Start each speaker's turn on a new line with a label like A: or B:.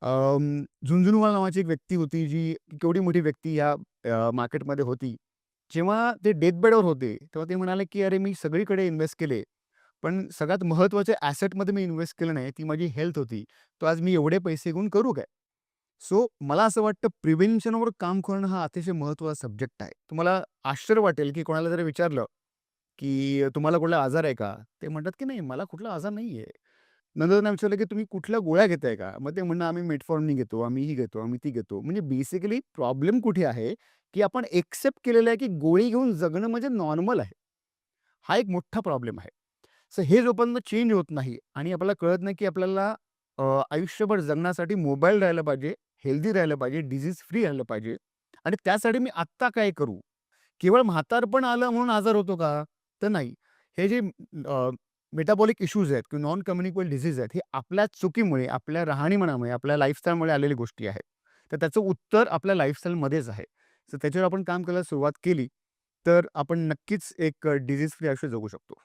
A: झुनझुनवाला नावाची एक व्यक्ती होती, जी केवढी मोठी व्यक्ती या मार्केटमध्ये होती. जेव्हा ते डेथ बेडवर होते, तेव्हा ते म्हणाले, की "अरे, मी सगळीकडे इन्व्हेस्ट केले, पण सगळ्यात महत्त्वाच्या ॲसेटमध्ये मी इन्व्हेस्ट केलं नाही, ती माझी हेल्थ होती. तर आज मी एवढे पैसे घेऊन करू काय?" सो मला असं वाटतं प्रिव्हेन्शनवर काम करणं हा अतिशय महत्त्वाचा सब्जेक्ट आहे. तुम्हाला आश्चर्य वाटेल, की कोणाला जरी विचारलं, की "तुम्हाला कुठला आजार आहे का?" ते म्हणतात, की "नाही, मला कुठला आजार नाहीये." नंतर त्यांना विचारलं, की "तुम्ही कुठल्या गोळ्या घेताय का?" मग ते म्हणणार, "आम्ही मेटफॉर्मिन घेतो, आम्ही ही घेतो, आम्ही ती घेतो." म्हणजे बेसिकली प्रॉब्लेम कुठे आहे, की आपण एक्सेप्ट केलेलं आहे, की गोळी घेऊन जगणं म्हणजे नॉर्मल आहे. हा एक मोठा प्रॉब्लेम आहे. सो हे जोपर्यंत चेंज होत नाही आणि आपल्याला कळत नाही, की आपल्याला आयुष्यभर जगण्यासाठी मोबाईल राहायला पाहिजे, हेल्दी राहिलं पाहिजे, डिसीज फ्री राहिलं पाहिजे आणि त्यासाठी मी आत्ता काय करू? केवळ म्हातारपण आलं म्हणून आजार होतो का? तर नाही. हे जे मेटाबॉलिक इश्यूज आहेत किंवा नॉन कम्युनिकेबल डिसीज आहेत, हे आपल्या चुकीमुळे, आपल्या राहणीमानामुळे, आपल्या लाईफस्टाईलमुळे आलेल्या गोष्टी आहेत. तर त्याचं उत्तर आपल्या लाईफस्टाईलमध्येच आहे. तर त्याच्यावर आपण काम करायला सुरुवात केली, तर आपण नक्कीच एक डिसीज फ्री आयुष्य जगू शकतो.